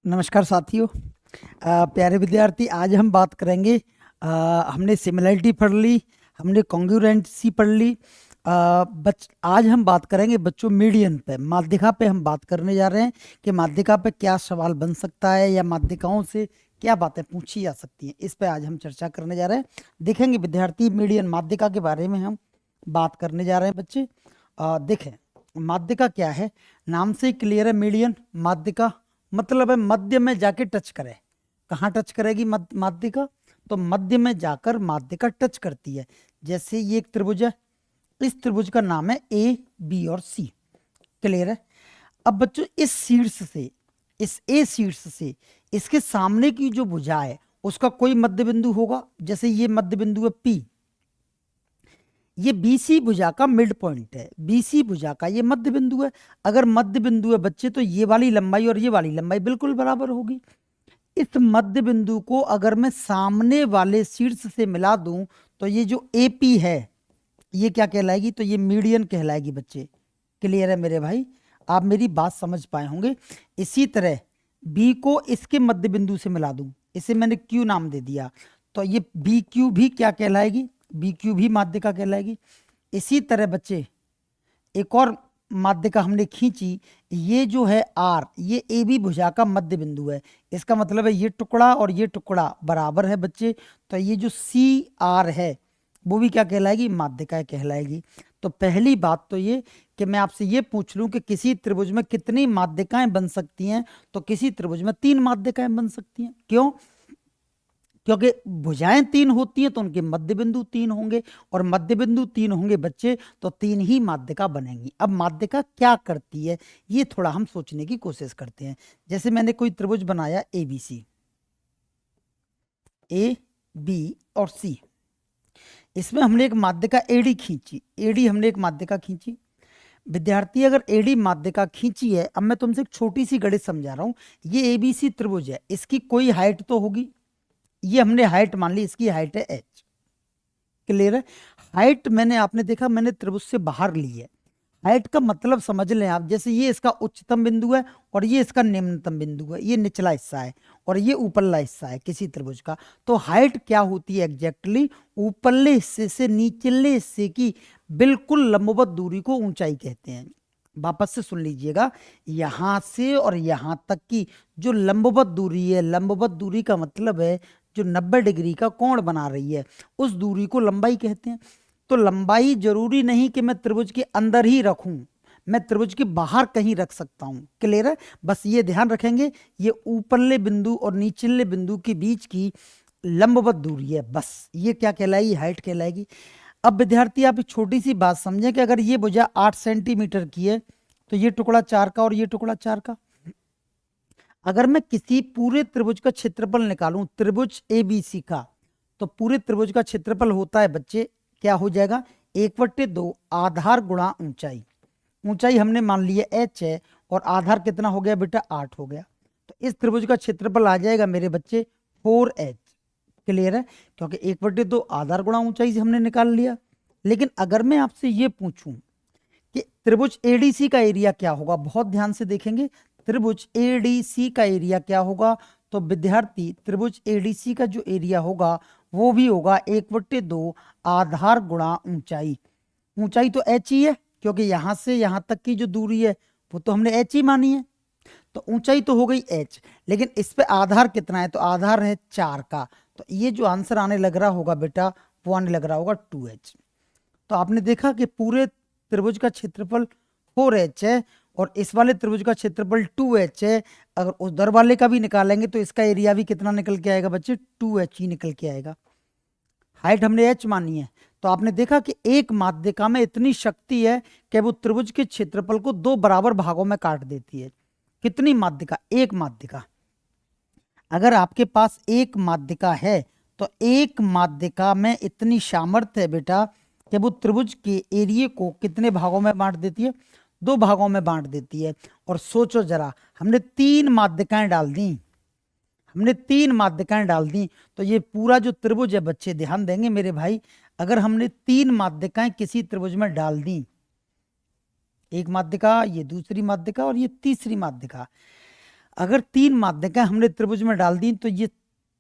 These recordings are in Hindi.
नमस्कार साथियों। प्यारे विद्यार्थी, आज हम बात करेंगे। हमने सिमिलरिटी पढ़ ली, हमने कॉन्ग्रुएंसी पढ़ ली। आज हम बात करेंगे बच्चों मीडियन पे, माध्यिका पे हम बात करने जा रहे हैं कि माध्यिका पे क्या सवाल बन सकता है या माध्यिकाओं से क्या बातें पूछी जा सकती हैं। इस पे आज हम चर्चा करने जा रहे हैं। देखेंगे विद्यार्थी, मीडियन माध्यिका के बारे में हम बात करने जा रहे हैं बच्चे। देखें माध्यिका क्या है, नाम से क्लियर है। मीडियन माध्यिका मतलब है मध्य में जाके टच करे। कहाँ टच करेगी माध्यिका? तो मध्य में जाकर माध्यिका टच करती है। जैसे ये एक त्रिभुज है, इस त्रिभुज का नाम है ए, बी और सी। क्लियर है? अब बच्चों इस शीर्ष से, इस ए शीर्ष से इसके सामने की जो भुजा है उसका कोई मध्य बिंदु होगा। जैसे ये मध्य बिंदु है पी, ये बीसी भुजा का मिड पॉइंट है, बीसी भुजा का ये मध्य बिंदु है। अगर मध्य बिंदु है बच्चे तो ये वाली लंबाई और ये वाली लंबाई बिल्कुल बराबर होगी। इस मध्य बिंदु को अगर मैं सामने वाले शीर्ष से मिला दूं तो ये जो एपी है ये क्या कहलाएगी? तो ये मीडियन कहलाएगी बच्चे। क्लियर है मेरे भाई? आप मेरी बात समझ पाए होंगे। इसी तरह बी को इसके मध्य बिंदु से मिला दूं, इसे मैंने क्यू नाम दे दिया, तो ये बी क्यू भी क्या कहलाएगी? बी क्यू भी माध्यिका कहलाएगी। इसी तरह बच्चे एक और माध्यिका हमने खींची, ये जो है आर, ये ए बी भुजा का मध्य बिंदु है। इसका मतलब है ये टुकड़ा और ये टुकड़ा बराबर है बच्चे। तो ये जो सी आर है वो भी क्या कहलाएगी? माध्यिका कहलाएगी। तो पहली बात तो ये कि मैं आपसे ये पूछ लूं कि किसी त्रिभुज में कितनी माध्यिकाएं बन सकती हैं, तो किसी त्रिभुज में 3 माध्यिकाएं बन सकती हैं। क्यों? क्योंकि भुजाएं 3 होती हैं तो उनके मध्य बिंदु 3 होंगे, और मध्य बिंदु 3 होंगे बच्चे तो 3 ही माध्यिका बनेंगी। अब माध्यिका क्या करती है ये थोड़ा हम सोचने की कोशिश करते हैं। जैसे मैंने कोई त्रिभुज बनाया A B C, A B और सी, इसमें हमने एक माध्यिका एडी खींची, एडी हमने एक माध्यिका खींची। विद्यार्थी अगर एडी माध्यिका खींची है, अब मैं तुमसे एक छोटी सी गणित समझा रहा हूं। ये एबीसी त्रिभुज है, इसकी कोई हाइट तो होगी, ये हमने हाइट मान ली, इसकी हाइट है एच। क्लियर है? हाइट मैंने, आपने देखा मैंने त्रिभुज से बाहर ली है। हाइट का मतलब समझ लें आप, जैसे ये इसका उच्चतम बिंदु है और ये इसका निम्नतम बिंदु है, ये निचला हिस्सा है और ये ऊपरला हिस्सा है किसी त्रिभुज का। तो हाइट क्या होती है एग्जैक्टली? ऊपरले हिस्से से निचले हिस्से की बिल्कुल लंबवत दूरी को ऊंचाई कहते हैं। वापस से सुन लीजिएगा, यहां से और यहां तक की जो लंबवत दूरी है, लंबवत दूरी का मतलब है जो 90 डिग्री का कोण बना रही है, उस दूरी को लंबाई कहते हैं। तो लंबाई जरूरी नहीं कि मैं त्रिभुज के अंदर ही रखूं, मैं त्रिभुज के बाहर कहीं रख सकता हूं। क्लियर है? बस ये ध्यान रखेंगे, ये ऊपरले बिंदु और निचले बिंदु के बीच की लंबवत दूरी है, बस ये क्या कहलाएगी? हाइट कहलाएगी। अब विद्यार्थी आप एक छोटी सी बात समझें कि अगर ये भुजा 8 सेंटीमीटर की है तो ये टुकड़ा 4 का और ये टुकड़ा 4 का। अगर मैं किसी पूरे त्रिभुज का क्षेत्रफल निकालूं, त्रिभुज एबीसी का, तो पूरे त्रिभुज का क्षेत्रफल होता है बच्चे, क्या हो जाएगा? 1/2 आधार गुणा ऊंचाई। ऊंचाई हमने मान ली है एच है और आधार कितना हो गया बेटा? 8 हो गया। तो इस त्रिभुज का क्षेत्रफल आ जाएगा मेरे बच्चे 4h। क्लियर है? क्योंकि 1/2 आधार गुणा ऊंचाई से हमने निकाल लिया। लेकिन अगर मैं आपसे ये पूछूं कि त्रिभुज एडीसी का एरिया क्या होगा, बहुत ध्यान से देखेंगे, त्रिभुज एडीसी का एरिया क्या होगा? तो विद्यार्थी त्रिभुज एडीसी का जो एरिया होगा वो भी होगा 1/2 आधार गुणा ऊंचाई। ऊंचाई तो एच ही है, क्योंकि यहां से यहां तक की जो दूरी है वो तो हमने एच ही मानी है। तो ऊंचाई तो हो गई एच, लेकिन इस पे आधार कितना है? तो आधार है 4 का। तो ये जो आंसर आने लग रहा होगा बेटा, वो आने लग रहा होगा 2h। तो आपने देखा कि पूरे त्रिभुज का क्षेत्रफल 4h है और इस वाले त्रिभुज का क्षेत्रफल 2h है। अगर उधर वाले का भी निकालेंगे तो इसका एरिया भी कितना निकल के आएगा बच्चे? 2h ही निकल के आएगा। हाइट हमने h मानी है। तो आपने देखा कि एक माध्यिका में इतनी शक्ति है कि वो त्रिभुज के क्षेत्रफल को 2 बराबर भागों में काट देती है। कितनी माध्यिका? एक माध्यिका। अगर आपके पास एक माध्यिका है तो एक माध्यिका में इतनी सामर्थ्य है बेटा कि वो त्रिभुज के एरिया को कितने भागों में बांट देती है? 2 भागों में बांट देती है। और सोचो जरा, हमने 3 माध्यिकाएं डाल दी, हमने 3 माध्यिकाएं डाल दी, तो ये पूरा जो त्रिभुज है बच्चे ध्यान देंगे मेरे भाई, अगर हमने 3 माध्यिकाएं किसी त्रिभुज में डाल दी, एक माध्यिका, ये दूसरी माध्यिका और ये तीसरी माध्यिका, अगर 3 माध्यिकाएं हमने त्रिभुज में डाल दी तो ये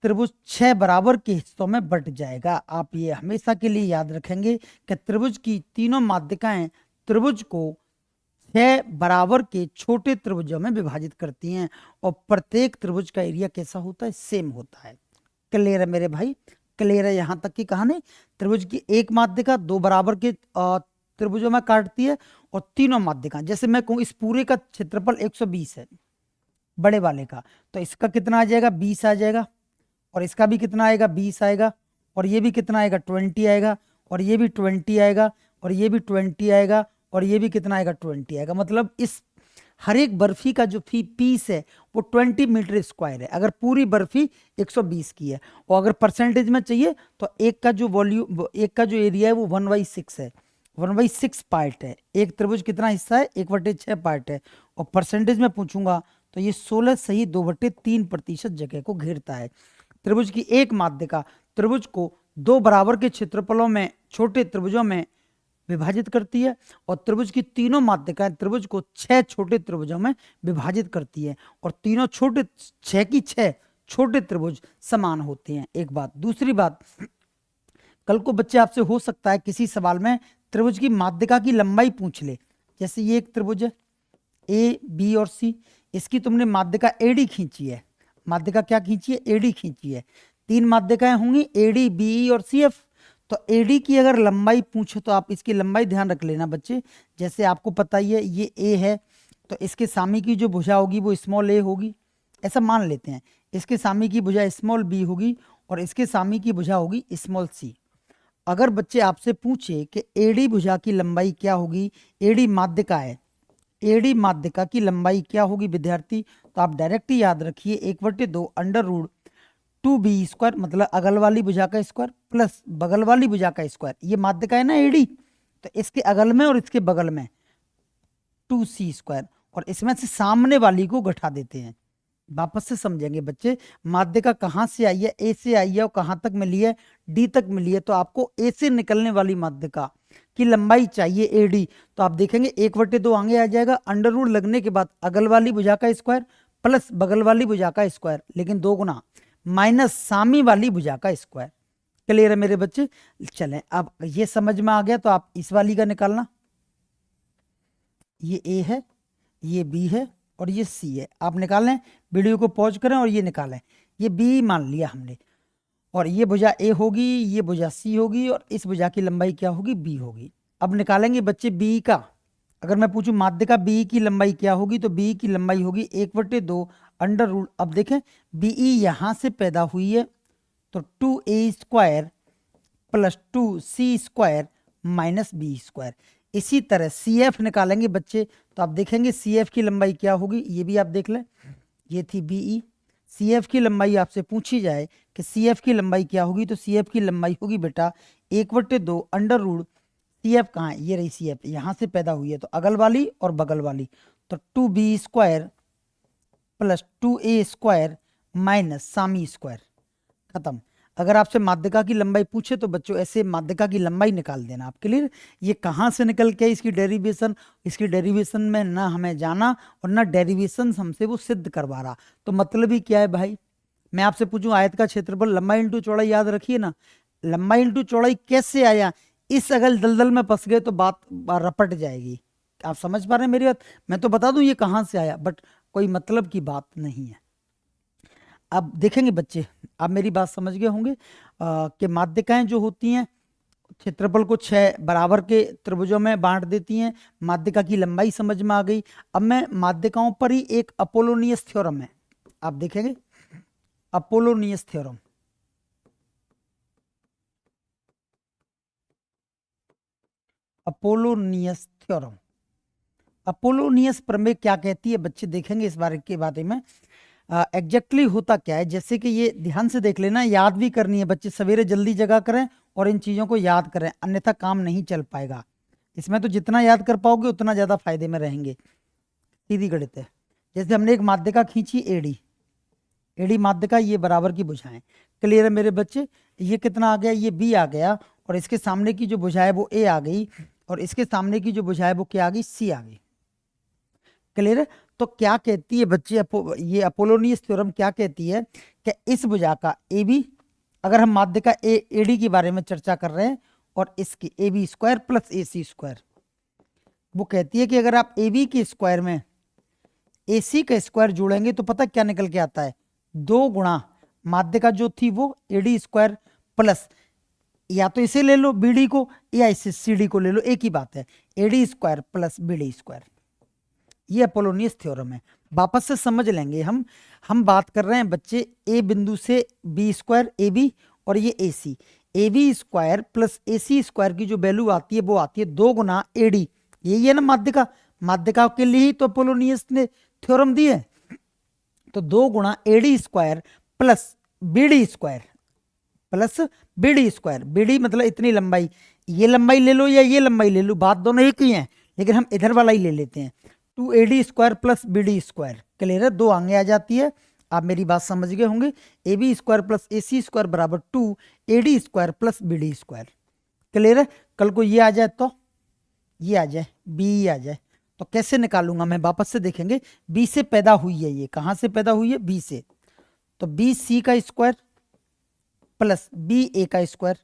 त्रिभुज 6 बराबर के हिस्सों में बंट जाएगा। आप ये हमेशा के लिए याद रखेंगे कि त्रिभुज की तीनों माध्यिकाएं त्रिभुज को 6 बराबर के छोटे त्रिभुजों में विभाजित करती हैं और प्रत्येक त्रिभुज का एरिया कैसा होता है, सेम होता है। क्लियर है मेरे भाई, क्लियर है यहाँ तक की कहानी। त्रिभुज की एक माध्यिका 2 बराबर के त्रिभुजों में काटती है और तीनों माध्यिका, जैसे मैं कहूँ इस पूरे का क्षेत्रफल 120 है बड़े वाले का, तो इसका कितना आ जाएगा, 20 आ जाएगा, और इसका भी कितना आएगा, 20 आएगा, और ये भी कितना आएगा, 20 आएगा, और ये भी 20 आएगा, और ये भी 20 आएगा, और ये भी कितना आएगा, 20 आएगा। मतलब इस हर एक बर्फी का जो पीस है वो 20 मीटर स्क्वायर है, अगर पूरी बर्फी 120 की है। और अगर परसेंटेज में चाहिए तो एक का जो वॉल्यूम, एक का जो एरिया है वो 1/6 है, 1/6 पार्ट है। एक त्रिभुज कितना हिस्सा है, 1/6 पार्ट है। और परसेंटेज में पूछूंगा तो ये 16 सही 2/3% जगह को घेरता है। त्रिभुज की एक माध्यिका त्रिभुज को 2 बराबर के क्षेत्रफलों में छोटे त्रिभुजों में विभाजित करती है और त्रिभुज की तीनों माध्यिकाएं त्रिभुज को 6 छोटे त्रिभुजों में विभाजित करती है और तीनों छोटे 6 की 6 छोटे त्रिभुज समान होते हैं। एक बात। दूसरी बात, कल को बच्चे आपसे हो सकता है किसी सवाल में त्रिभुज की माध्यिका की लंबाई पूछ ले। जैसे ये एक त्रिभुज है ए बी और सी, इसकी तुमने माध्यिका एडी खींची है, माध्यिका क्या खींची है, एडी खींची है। 3 माध्यिकाएं होंगी एडी बी और सी एफ। तो एडी की अगर लंबाई पूछे तो आप इसकी लंबाई ध्यान रख लेना बच्चे। जैसे आपको पता ही है ये ए है तो इसके सामने की जो भुजा होगी वो स्मॉल ए होगी, ऐसा मान लेते हैं। इसके सामने की भुजा स्मॉल बी होगी और इसके सामने की भुजा होगी स्मॉल सी। अगर बच्चे आपसे पूछे कि एडी भुजा की लंबाई क्या होगी, एडी माध्यिका है, एडी माध्यिका की लंबाई क्या होगी विद्यार्थी, तो आप डायरेक्ट ही याद रखिए 1/2 √2b², मतलब अगल वाली भुजा का स्क्वायर प्लस बगल वाली भुजा का स्क्वायर। ये माध्यिका है ना एडी, तो इसके अगल में और इसके बगल में 2c², और इसमें से सामने वाली को घटा देते हैं। वापस से समझेंगे बच्चे, माध्यिका कहाँ से आई है, ए से आई है और कहाँ तक मिली है, डी तक मिली है। तो आपको ए से निकलने वाली माध्यिका की लंबाई चाहिए एडी, तो आप देखेंगे 1/2 आगे आ जाएगा, अंडर रूट लगने के बाद अगल वाली भुजा का स्क्वायर प्लस बगल वाली भुजा का स्क्वायर, लेकिन 2 गुना माइनस सामी वाली भुजा का स्क्वायर। क्लियर है मेरे बच्चे। चलें, अब ये समझ में आ गया तो आप इस वाली का निकालना। ये ए है, ये बी है और ये सी है, आप निकाल लें। वीडियो को पॉज करें और ये निकालें। ये बी मान लिया हमने, और ये भुजा ए होगी, ये भुजा सी होगी, और इस भुजा की लंबाई क्या होगी, बी होगी। अब निकालेंगे बच्चे बी का। अगर मैं पूछूं माध्यिका बी की लंबाई क्या होगी, तो बी की लंबाई होगी 1/2 अंडर रूट। अब देखें बीई यहां से पैदा हुई है तो 2a² plus 2c² minus b²। इसी तरह CF निकालेंगे बच्चे, तो आप देखेंगे CF की लंबाई क्या होगी, ये भी आप देख लें। ये थी BE, CF की लंबाई आपसे पूछी जाए कि CF की लंबाई क्या होगी, तो CF की लंबाई होगी बेटा 1/2 अंडर रूट। CF कहाँ है, ये रही CF, यहाँ से पैदा हुई है तो अगल वाली और बगल वाली, तो 2b² प्लस 2a² माइनस सामी²। खत्म। अगर आपसे माध्यिका की लंबाई पूछे तो बच्चों ऐसे माध्यिका की लंबाई निकाल देना। आपके लिए ये कहाँ से निकल के इसकी डेरिवेशन, इसकी डेरिवेशन में ना हमें जाना और ना डेरिवेशन हमसे वो सिद्ध करवा रहा। तो मतलब ही क्या है भाई, मैं आपसे पूछूं आयत का क्षेत्रफल लंबाई इंटू चौड़ाई, याद रखिए ना, लंबाई इंटू चौड़ाई कैसे आया, इस अगल दलदल में फंस गए तो बात रपट जाएगी। आप समझ पा रहे हैं मेरी बात। मैं तो बता दूं ये कहाँ से आया, बट कोई मतलब की बात नहीं है। अब देखेंगे बच्चे, आप मेरी बात समझ गए होंगे कि माध्यिकाएं जो होती हैं क्षेत्रफल को 6 बराबर के त्रिभुजों में बांट देती हैं। माध्यिका की लंबाई समझ में आ गई। अब मैं माध्यिकाओं पर ही एक अपोलोनियस थ्योरम है, आप देखेंगे Apollonius theorem. Apollonius theorem, Apollonius प्रमेय क्या कहती है बच्चे, देखेंगे इस बारे में। एग्जैक्टली होता क्या है, जैसे कि ये ध्यान से देख लेना, याद भी करनी है बच्चे। सवेरे जल्दी जगा करें और इन चीज़ों को याद करें, अन्यथा काम नहीं चल पाएगा। इसमें तो जितना याद कर पाओगे उतना ज़्यादा फायदे में रहेंगे। सीधी गणित है। जैसे हमने एक माध्यिका खींची एडी, एडी माध्यिका, ये बराबर की भुजाएं। क्लियर है मेरे बच्चे। ये कितना आ गया, ये बी आ गया, और इसके सामने की जो भुजा है वो ए आ गई, और इसके सामने की जो भुजा है वो क्या आ गई, सी आ गई। क्लियर है। तो तो क्या कहती है बच्चे, ये अपोलोनियस थ्योरम क्या कहती है कि इस भुजा का ए बी, अगर हम माध्यिका ए डी के बारे में चर्चा कर रहे हैं, और इसकी A B square plus A C square, वो कहती है कि अगर आप ए बी के स्क्वायर में ए सी का स्क्वायर जोड़ेंगे तो पता क्या निकल के आता है, 2 गुणा माध्यिका जो थी वो ए डी स्क्वायर प्लस, या तो इसे ले लो बी डी को, या इसे सी डी को ले लो, एक ही बात है, A D square plus B D square. ये अपोलोनियस थ्योरम है। वापस से समझ लेंगे हम बात कर रहे हैं बच्चे ए बिंदु से बी स्क्वायर ए बी, और ये A C, A B square plus A C square की जो वैल्यू आती है वो आती है 2 गुना ए डी, यही है ना माध्यिका, माध्यिका के लिए ही तो अपोलोनियस ने थ्योरम दी है। तो 2 गुणा A D square plus B D square plus B D square, B D मतलब इतनी लंबाई, ये लंबाई ले लो या ये लंबाई ले लो, बात दोनों एक ही है, लेकिन हम इधर वाला ही ले लेते हैं, 2 A D square plus B D square. Clear है, 2 आगे आ जाती है, आप मेरी बात समझ गए होंगे। A B square plus A C square बराबर 2 A D square plus B D square. Clear है, कल को ये आ जाए तो ये आ जाए, बी आ जाए, तो कैसे निकालूंगा मैं, वापस से देखेंगे। बी से पैदा हुई है, ये कहां से पैदा हुई है, बी से, तो बी सी का स्क्वायर प्लस बी ए का स्क्वायर,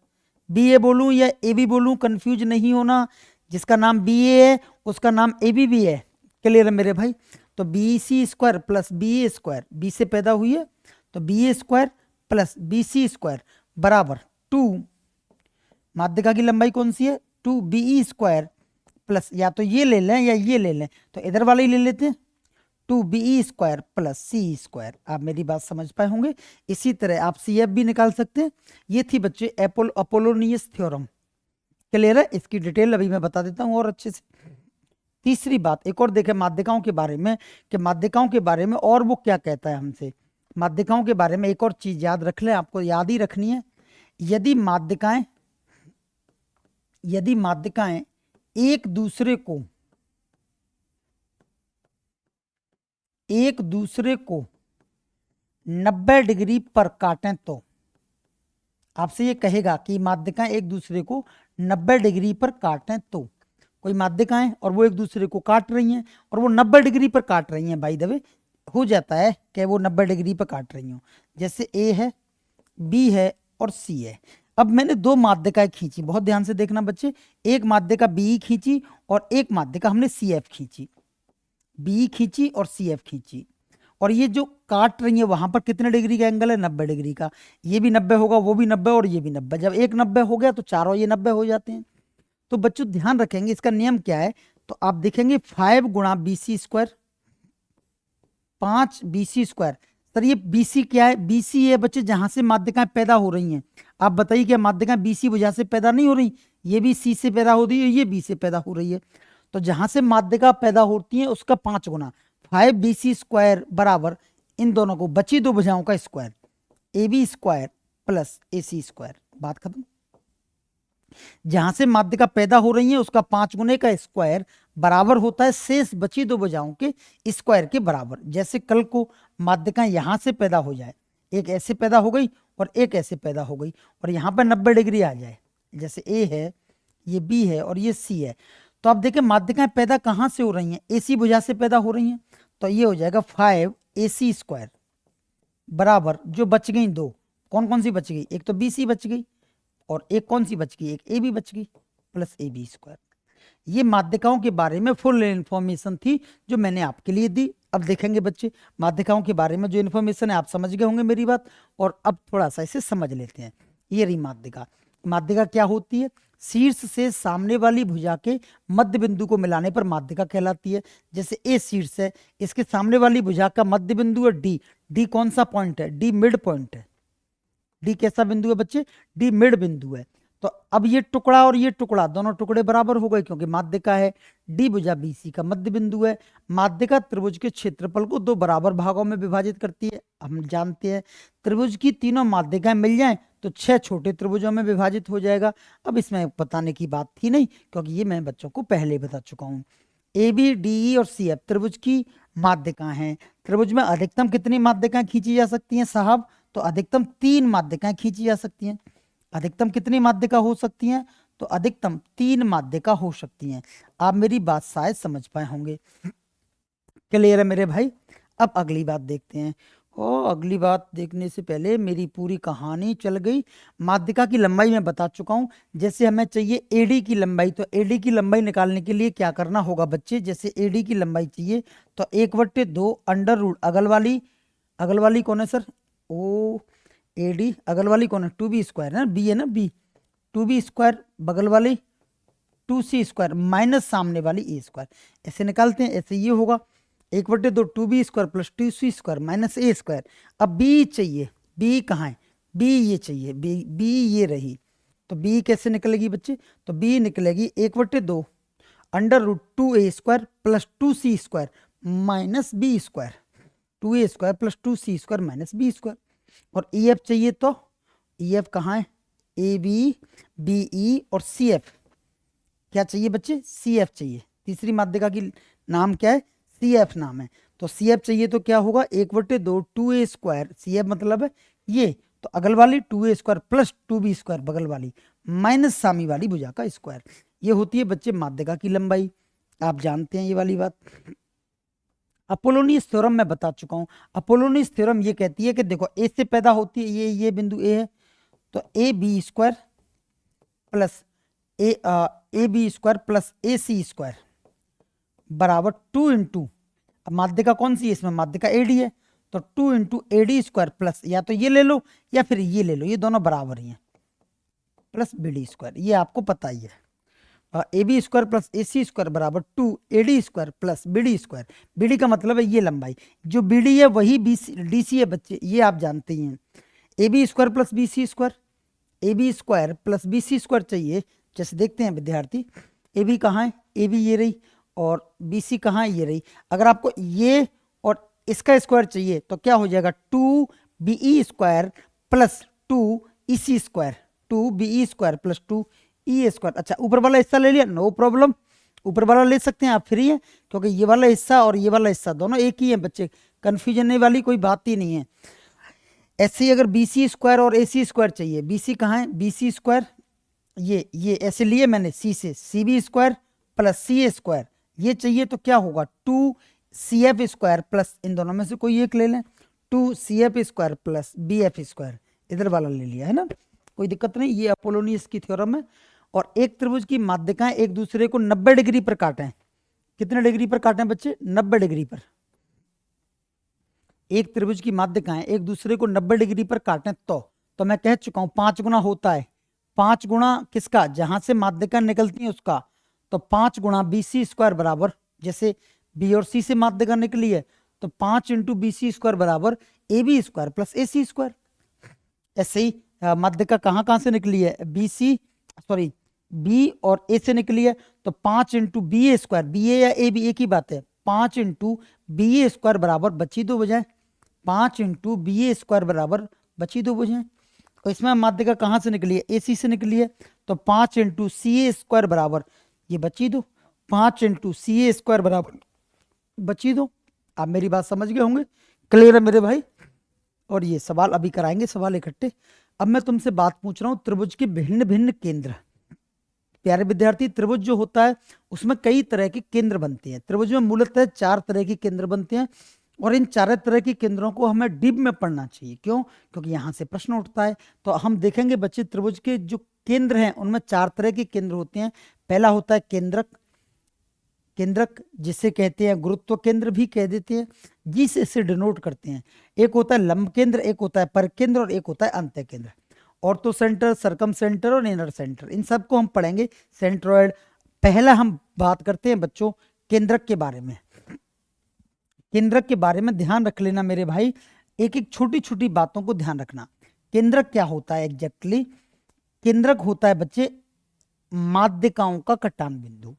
बी ए बोलूं या ए बी बोलूं, कंफ्यूज नहीं होना, जिसका नाम बी ए है उसका नाम ए बी भी है। क्लियर है मेरे भाई, तो B C square plus B A square, B से पैदा हुई है तो B A square plus B C square बराबर 2, माध्यिका की लंबाई कौन सी है, 2 बी ई स्क्वायर प्लस, या तो ये ले लें या ये ले लें, तो इधर वाले ही ले लेते हैं, 2 बी ई स्क्वायर प्लस सी स्क्वायर। आप मेरी बात समझ पाए होंगे। इसी तरह आप सी एफ भी निकाल सकते हैं। ये थी बच्चे अपोलोनियस थ्योरम। क्लियर है, इसकी डिटेल अभी मैं बता देता हूं और अच्छे से। तीसरी बात एक और देखें माध्यिकाओं के बारे में, कि माध्यिकाओं के बारे में और वो क्या कहता है हमसे। माध्यिकाओं के बारे में एक और चीज याद रख लें, आपको याद ही रखनी है, यदि माध्यिकाएं एक दूसरे को 90 डिग्री पर काटें, तो आपसे ये कहेगा कि माध्यिकाएं एक दूसरे को 90 डिग्री पर काटें, तो कोई माध्यिकाएं और वो एक दूसरे को काट रही हैं और वो 90 डिग्री पर काट रही हैं, बाय द वे हो जाता है कि वो 90 डिग्री पर काट रही हूँ, जैसे ए है, बी है और सी है। अब मैंने 2 माध्यिकाएं खींची, बहुत ध्यान से देखना बच्चे, एक माध्यिका बी खींची और एक माध्यिका हमने सी एफ खींची, बी खींची और सी एफ खींची, और ये जो काट रही है वहां पर कितने डिग्री का एंगल है, 90 डिग्री का, ये भी 90 होगा, वो भी 90 और ये भी 90, जब एक 90 हो गया तो चारों ये 90 हो जाते हैं। तो बच्चों ध्यान रखेंगे इसका नियम क्या है, तो आप देखेंगे 5 गुणा B C square, 5 B C square. Sir ये बी सी क्या है, बी सी है बच्चे जहां से माध्यिकाएं पैदा हो रही हैं। आप बताइए क्या माध्यिकाएं बी सी वजह से पैदा नहीं हो रही, ये भी सी से पैदा हो रही है, ये बी से पैदा हो रही है, तो जहां से माध्यिका पैदा होती है उसका 5 गुना, 5 बी सी स्क्वायर बराबर इन दोनों को बची 2 भुजाओं का square, A B square plus A C square, बात खत्म। जहां से माध्यिका पैदा हो रही है उसका 5 गुने का स्क्वायर बराबर होता है शेष बची 2 भुजाओं के स्क्वायर के बराबर। जैसे कल को माध्यिका यहां से पैदा हो जाए, एक ऐसे पैदा हो गई और एक ऐसे पैदा हो गई, और यहाँ पर 90 डिग्री आ जाए, जैसे ए है, ये बी है और ये सी है, तो आप देखें माध्यिकाएं पैदा कहाँ से हो रही हैं, ए सी भुजा से पैदा हो रही हैं, तो ये हो जाएगा 5 ए सी स्क्वायर बराबर जो बच गई 2, कौन कौन सी बच गई, एक तो बी सी बच गई और एक कौन सी बच गई, एक ए बी बच गई, प्लस ए बी स्क्वायर। ये माध्यिकाओं के बारे में फुल इंफॉर्मेशन थी जो मैंने आपके लिए दी। अब देखेंगे बच्चे माध्यिकाओं के बारे में जो इन्फॉर्मेशन है आप समझ गए होंगे मेरी बात, और अब थोड़ा सा इसे समझ लेते हैं। ये रही माध्यिका। माध्यिका क्या होती है, शीर्ष से सामने वाली भुजा के मध्य बिंदु को मिलाने पर माध्यिका कहलाती है। जैसे ए शीर्ष है, इसके सामने वाली भुजा का मध्य बिंदु है डी, डी कौन सा पॉइंट है, डी मिड पॉइंट है, डी कैसा बिंदु है बच्चे, डी मिड बिंदु है। तो अब ये टुकड़ा और ये टुकड़ा दोनों टुकड़े बराबर हो गए क्योंकि माध्यिका है, डी भुजा बीसी का मध्य बिंदु है। माध्यिका त्रिभुज के क्षेत्रफल को 2 बराबर भागों में विभाजित करती है। हम जानते हैं त्रिभुज की तीनों माध्यिकाएं मिल जाएं तो 6 छोटे त्रिभुजों में विभाजित हो जाएगा। अब इसमें बताने की बात थी नहीं क्योंकि ये मैं बच्चों को पहले ही बता चुका हूँ। ए बी डी ई और सी एफ त्रिभुज की माध्यिकाएं हैं। त्रिभुज में अधिकतम कितनी माध्यिकाएं खींची जा सकती हैं साहब, तो अधिकतम 3 माध्यिकाएं खींची जा सकती हैं। अधिकतम कितनी माध्यिका हो सकती हैं, तो अधिकतम 3 माध्यिका हो सकती हैं। आप मेरी बात शायद समझ पाए होंगे। क्लियर है मेरे भाई। अब अगली बात देखते हैं। अगली बात देखने से पहले मेरी पूरी कहानी चल गई। माध्यिका की लंबाई मैं बता चुका हूं। जैसे हमें चाहिए एडी की लंबाई, तो एडी की लंबाई निकालने के लिए क्या करना होगा बच्चे, जैसे एडी की लंबाई चाहिए तो 1/2 अंडर रूट अगल वाली कौन है सर, ओ एडी अगल वाली कौन है, 2b² है ना, बी है ना, बी 2b² बगल वाली 2c² माइनस सामने वाली a²। ऐसे निकालते हैं, ऐसे ये होगा 1/2 2b² plus 2c² minus a²। अब b चाहिए, b कहाँ है, b ये चाहिए, b ये रही, तो b कैसे निकलेगी बच्चे, तो b निकलेगी 1/2 under root 2a² plus 2c² minus b², 2a² plus 2c² minus b²। और EF चाहिए तो EF कहाँ है, AB BE और CF क्या चाहिए बच्चे, CF चाहिए। तीसरी माध्यिका की नाम क्या है, CF नाम है। तो CF चाहिए तो क्या होगा, 1/2 2a² CF मतलब है ये, तो अगल वाली 2a² प्लस 2b² बगल वाली माइनस सामी वाली भुजा का स्क्वायर। ये होती है बच्चे माध्यिका की लंबाई, आप जानते हैं ये वाली बात। अपोलोनियस थ्योरम मैं बता चुका हूं। अपोलोनियस थ्योरम ये कहती है कि देखो ए से पैदा होती है, ये बिंदु ए है, तो AB² plus AB² plus AC² बराबर 2 इंटू, अब माध्यिका कौन सी है इसमें, माध्यिका एडी है, तो 2 इंटू AD² प्लस, या तो ये ले लो या फिर ये ले लो, ये दोनों बराबर ही हैं, प्लस BD², ये आपको पता ही है। AB² प्लस AC² बराबर 2 AD² प्लस BD²। BD का मतलब है ये लंबाई, जो BD है वही DC है बच्चे, ये आप जानते ही हैं। AB² plus BC², AB² plus BC² चाहिए, जैसे देखते हैं विद्यार्थी, AB कहाँ है, AB ये रही, और BC कहाँ है, ये रही। अगर आपको ये और इसका स्क्वायर चाहिए तो क्या हो जाएगा, 2BE² plus 2EC², 2BE² plus 2EA²। अच्छा ऊपर वाला हिस्सा ले लिया, नो प्रॉब्लम, ऊपर वाला ले सकते हैं आप, फ्री है, क्योंकि ये वाला हिस्सा और ये वाला हिस्सा दोनों एक ही है बच्चे, कंफ्यूजन वाली कोई बात ही नहीं है। ऐसे ही अगर BC² और AC² चाहिए, BC कहाँ है, BC² ये ऐसे लिए मैंने, C से CB² प्लस CA² ये चाहिए तो क्या होगा, 2CF² प्लस, इन दोनों में से कोई एक ले लें, 2CF² प्लस BF², इधर वाला ले लिया है ना, कोई दिक्कत नहीं। ये अपोलोनियस की थ्योरम है। और एक त्रिभुज की माध्यिकाएं एक दूसरे को 90 डिग्री पर काटें, कितने डिग्री पर काटें बच्चे, 90 डिग्री पर। एक त्रिभुज की माध्यिकाएं एक दूसरे को 90 डिग्री पर काटें तो मैं कह चुका हूं 5 गुना होता है, 5 गुना किसका, जहां से माध्यिका निकलती है उसका, तो 5 गुना BC² बराबर, जैसे B और C से माध्यिका निकली है तो 5 इंटू BC² बराबर AB² प्लस AC²। ऐसे ही माध्यिका कहाँ से निकली है, B और A से निकली है तो 5 इंटू BA², BA या AB एक ही बात है, 5 इंटू BA² बराबर बची 2 बजाय, 5 इंटू BA² बराबर बची 2 बजाय। और इसमें माध्यिका कहाँ से निकली है, AC से निकली है तो 5 इंटू CA² बराबर ये बची 2, 5 इंटू CA² बराबर बची 2। आप मेरी बात समझ गए होंगे, क्लियर है मेरे भाई। और ये सवाल अभी कराएंगे, सवाल इकट्ठे। अब मैं तुमसे बात पूछ रहा हूं त्रिभुज के भिन्न भिन्न केंद्र। प्यारे विद्यार्थी, त्रिभुज जो होता है उसमें कई तरह के केंद्र बनते हैं। त्रिभुज में मूलतः 4 तरह के केंद्र बनते हैं, और इन 4 तरह के केंद्रों को हमें डीप में पढ़ना चाहिए। क्यों, क्योंकि यहाँ से प्रश्न उठता है। तो हम देखेंगे बच्चे, त्रिभुज के जो केंद्र हैं उनमें 4 तरह के केंद्र होते हैं। पहला होता है केंद्रक, केंद्रक जिसे कहते हैं गुरुत्व केंद्र भी कह देते हैं, जिसे इसे डिनोट करते हैं। एक होता है लंब केंद्र, एक होता है परकेंद्र, और एक होता है अंतः केंद्र। ऑर्थो सेंटर, सरकम सेंटर और इनर सेंटर, इन सबको हम पढ़ेंगे। सेंट्रोइड। पहला हम बात करते हैं बच्चों केंद्रक के बारे में। केंद्रक के बारे में ध्यान रख लेना मेरे भाई, एक एक छोटी छोटी बातों को ध्यान रखना। केंद्रक क्या होता है एग्जैक्टली, केंद्रक होता है बच्चे माध्यिकाओं का कटान बिंदु।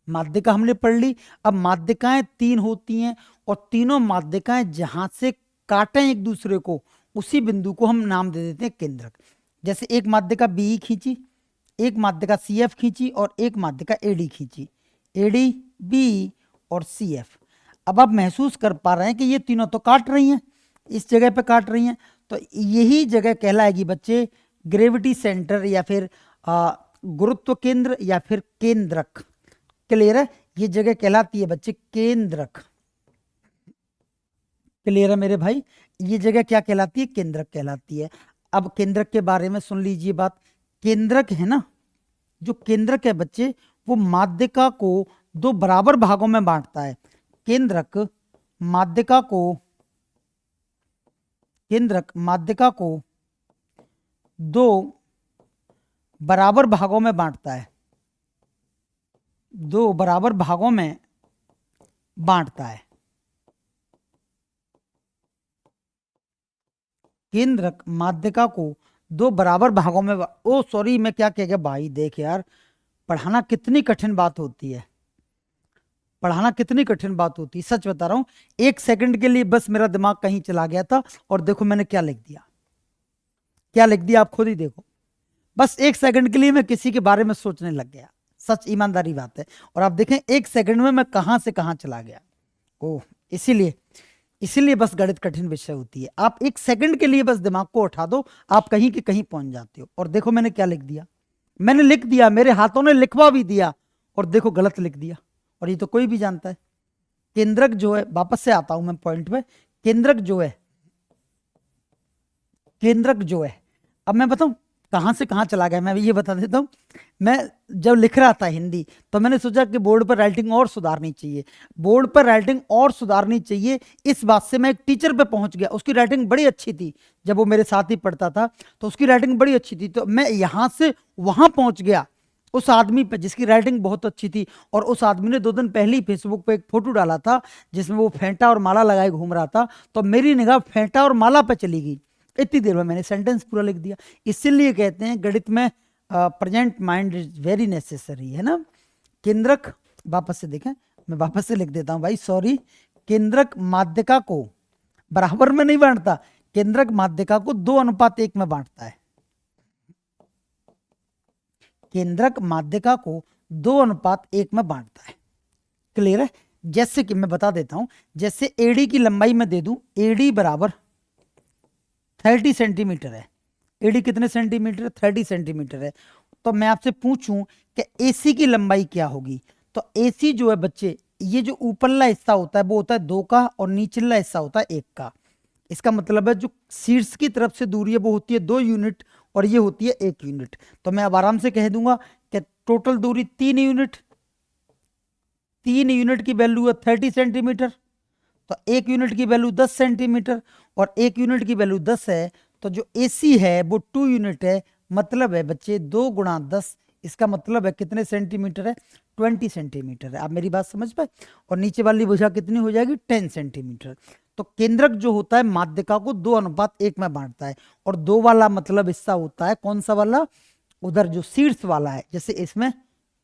माध्यिका हमने पढ़ ली। अब माध्यिकाएं 3 होती हैं, और तीनों माध्यिकाएं जहां से काटें एक दूसरे को, उसी बिंदु को हम नाम दे देते हैं केंद्रक। जैसे एक माध्यिका BE खींची, एक माध्यिका CF खींची, और एक माध्यिका AD खींची, AD BE और CF। अब आप महसूस कर पा रहे हैं कि ये तीनों तो काट रही हैं, इस जगह पे काट रही हैं, तो यही जगह कहलाएगी बच्चे ग्रेविटी सेंटर, या फिर गुरुत्व केंद्र, या फिर केंद्रक। क्लियर है, ये जगह कहलाती है बच्चे केंद्रक। क्लियर है मेरे भाई? ये जगह क्या कहलाती है? केंद्रक कहलाती है। अब केंद्रक के बारे में सुन लीजिए बात। केंद्रक है ना, जो केंद्रक है बच्चे, वो माध्यिका को दो बराबर भागों में बांटता है। केंद्रक माध्यिका को दो बराबर भागों में बांटता है, दो बराबर भागों में बांटता है। केंद्रक माध्यिका को दो बराबर भागों में ओ सॉरी, मैं क्या कह गया भाई, देख यार, पढ़ाना कितनी कठिन बात होती है, पढ़ाना कितनी कठिन बात होती है, सच बता रहा हूं। एक सेकंड के लिए बस मेरा दिमाग कहीं चला गया था, और देखो मैंने क्या लिख दिया, क्या लिख दिया आप खुद ही देखो। बस एक सेकंड के लिए मैं किसी के बारे में सोचने लग गया, सच ईमानदारी बात है। और आप देखें एक सेकंड में मैं कहां से कहां चला गया। ओह, इसीलिए बस गणित कठिन विषय होती है। आप एक सेकंड के लिए बस दिमाग को उठा दो, आप कहीं के कहीं पहुंच जाते हो। और देखो मैंने क्या लिख दिया, मैंने लिख दिया, मेरे हाथों ने लिखवा भी दिया, और देखो गलत लिख दिया। और ये तो कोई भी जानता है। केंद्रक जो है, वापस से आता हूं मैं पॉइंट पे, केंद्रक जो है, अब मैं बताऊं कहां से कहां चला गया, मैं ये बता देता हूं। मैं जब लिख रहा था हिंदी, तो मैंने सोचा कि बोर्ड पर राइटिंग और सुधारनी चाहिए, बोर्ड पर राइटिंग और सुधारनी चाहिए। इस बात से मैं एक टीचर पे पहुंच गया, उसकी राइटिंग बड़ी अच्छी थी, जब वो मेरे साथ ही पढ़ता था तो उसकी राइटिंग बड़ी अच्छी थी, तो मैं यहां से वहां पहुंच गया उस आदमी पे जिसकी राइटिंग बहुत अच्छी थी। और उस आदमी ने 2 दिन पहले ही फेसबुक पे एक फोटो डाला था जिसमें वो फेंटा और माला लगाए घूम रहा था, तो मेरी निगाह फेंटा और माला पे चली गई। इतनी देर में मैंने सेंटेंस पूरा लिख दिया। इसीलिए कहते हैं गणित में present mind is very necessary, है ना। केंद्रक, वापस से देखें, मैं वापस से लिख देता हूं भाई, सॉरी। केंद्रक माध्यिका को बराबर में नहीं बांटता, केंद्रक माध्यिका को 2:1 में बांटता है। केंद्रक माध्यिका को 2:1 में बांटता है। क्लियर है? जैसे कि मैं बता देता हूं, जैसे एडी की लंबाई में दे दूं, एडी बराबर 30 सेंटीमीटर है। एडी कितने सेंटीमीटर? 30 सेंटीमीटर है। तो मैं आपसे पूछूं कि एसी की लंबाई क्या होगी, तो एसी जो है बच्चे, ये जो ऊपरला हिस्सा होता है वो होता है 2 का, और निचला हिस्सा होता है 1 का। इसका मतलब है जो शीर्ष की तरफ से दूरी है वो होती है 2 यूनिट, और ये होती है 1 यूनिट। तो मैं अब आराम से कह दूंगा कि टोटल दूरी 3 यूनिट, 3 यूनिट की वैल्यू है 30 सेंटीमीटर, तो 1 यूनिट की वैल्यू 10 सेंटीमीटर, और 1 यूनिट की वैल्यू 10 है, तो जो एसी है वो 2 यूनिट है। मतलब है बच्चे 2 गुणा 10, इसका मतलब है कितने सेंटीमीटर है? 20 सेंटीमीटर है। आप मेरी बात समझ पाए? और नीचे वाली भुजा कितनी हो जाएगी? 10 सेंटीमीटर। तो केंद्रक जो होता है माध्यिका को 2:1 में बांटता है। और 2 वाला मतलब हिस्सा होता है कौन सा वाला? उधर जो शीर्ष वाला है, जैसे इसमें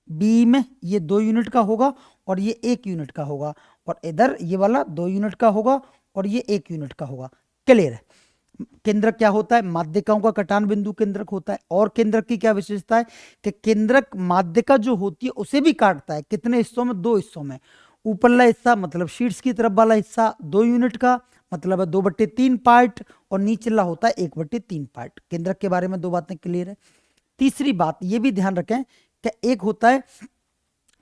बी में ये 2 यूनिट का होगा और ये 1 यूनिट का होगा, और इधर ये वाला 2 यूनिट का होगा और ये 1 यूनिट का होगा। क्लियर है? केंद्रक क्या होता है? माध्यिकाओं का कटान बिंदु केंद्रक होता है। और केंद्रक की क्या विशेषता है कि केंद्रक माध्यिका जो होती है उसे भी काटता है। कितने हिस्सों में? 2 हिस्सों में। ऊपरला हिस्सा मतलब शीर्ष की तरफ वाला हिस्सा 2 यूनिट का, मतलब है 2/3 पार्ट, और नीचला होता है 1/3 पार्ट। केंद्रक के बारे में 2 बातें क्लियर है। तीसरी बात ये भी ध्यान रखें कि एक होता है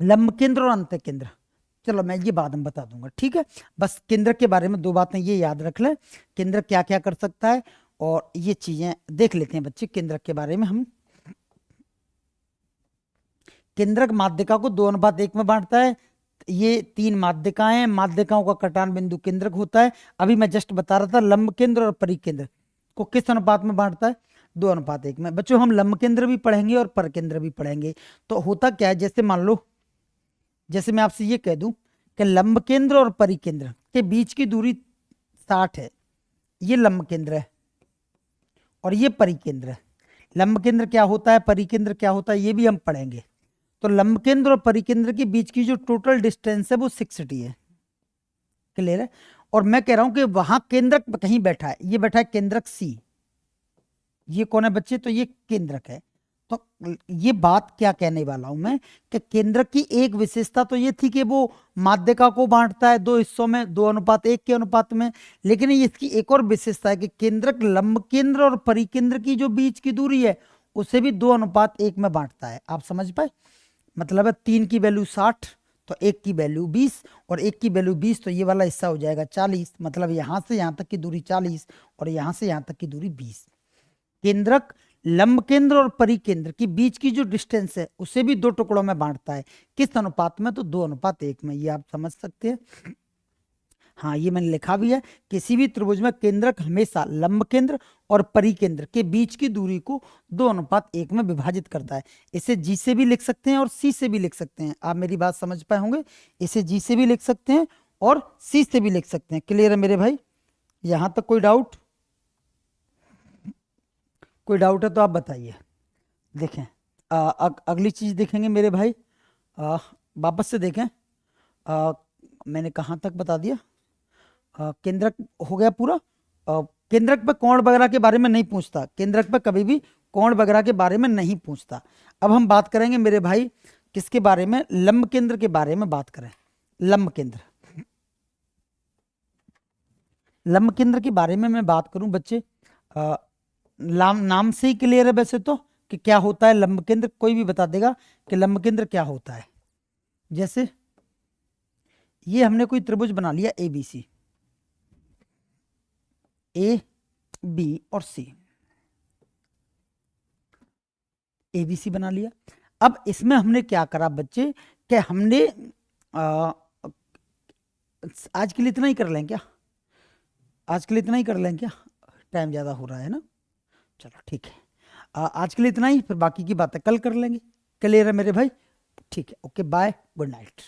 लंब केंद्र और अंत केंद्र। चलो मैं ये बाद में बता दूंगा, ठीक है। बस केंद्र के बारे में 2 बातें ये याद रख लें, केंद्र क्या क्या कर सकता है, और ये चीजें देख लेते हैं बच्चे। केंद्र के बारे में हम, केंद्रक माध्यिका को 2:1 में बांटता है। ये 3 माध्यिकाएं, माध्यिकाओं का कटान बिंदु केंद्रक होता है। अभी मैं जस्ट बता रहा था लंब केंद्र और परिकेंद्र को किस अनुपात में बांटता है? 2:1 में। बच्चों हम लंब केंद्र भी पढ़ेंगे और परिकेंद्र भी पढ़ेंगे। तो होता क्या है, जैसे मान लो, जैसे मैं आपसे ये कह दूं कि लंब केंद्र और परिकेंद्र के बीच की दूरी 60 है, ये लंब केंद्र है और ये परिकेंद्र है। लंब केंद्र क्या होता है, परिकेंद्र क्या होता है, ये भी हम पढ़ेंगे। तो लंब केंद्र और परिकेंद्र के बीच की जो टोटल डिस्टेंस है वो 60 है। क्लियर है? और मैं कह रहा हूं कि वहां केंद्रक कहीं बैठा है, ये बैठा है केंद्रक सी। ये कौन है बच्चे? तो ये केंद्रक है। तो ये बात क्या कहने वाला हूं मैं कि केंद्रक की एक विशेषता तो ये थी कि वो माध्यिका को बांटता है 2 हिस्सों में 2:1 के अनुपात में। लेकिन इसकी एक और विशेषता है कि केंद्रक लंब केंद्र और परिकेंद्र की जो बीच की दूरी है उसे भी 2:1 में बांटता है। आप समझ पाए? मतलब है 3 की वैल्यू 60, तो एक की वैल्यू 20 और एक की वैल्यू 20, तो ये वाला हिस्सा हो जाएगा 40, मतलब यहां से यहां तक की दूरी 40 और यहां से यहां तक की दूरी 20। केंद्रक लंब केंद्र और परिकेंद्र के बीच की जो डिस्टेंस है उसे भी दो टुकड़ों में बांटता है। किस अनुपात में? तो 2:1 में। ये आप समझ सकते हैं। हाँ, ये मैंने लिखा भी है। किसी भी त्रिभुज में केंद्रक हमेशा लंब केंद्र और परिकेंद्र के बीच की दूरी को 2:1 में विभाजित करता है। इसे जी से भी लिख सकते हैं और सी से भी लिख सकते हैं। आप मेरी बात समझ पाए होंगे। इसे जी से भी लिख सकते हैं और सी से भी लिख सकते हैं। क्लियर है मेरे भाई? यहां तक कोई डाउट? कोई डाउट है तो आप बताइए। देखें, अगली चीज देखेंगे मेरे भाई। वापस से देखें। आ, मैंने कहाँ तक बता दिया? केंद्रक हो गया पूरा। केंद्रक पे कोण वगैरह के बारे में नहीं पूछता। केंद्रक पे कभी भी कोण वगैरह के बारे में नहीं पूछता। अब हम बात करेंगे मेरे भाई किसके बारे में? लंब केंद्र के बारे में बात करें। लंब केंद्र, लंब केंद्र के बारे में मैं बात करूं बच्चे, नाम से ही क्लियर है वैसे तो कि क्या होता है लंब केंद्र। कोई भी बता देगा कि लंब केंद्र क्या होता है। जैसे ये हमने कोई त्रिभुज बना लिया ABC, A B और C, ABC बना लिया। अब इसमें हमने क्या करा बच्चे कि हमने आज के लिए इतना ही कर लें क्या? आज के लिए इतना ही कर लें क्या? टाइम ज़्यादा हो रहा है ना। चलो ठीक है, आज के लिए इतना ही, फिर बाकी की बातें कल कर लेंगे। क्लियर है मेरे भाई? ठीक है, ओके, बाय, गुड नाइट।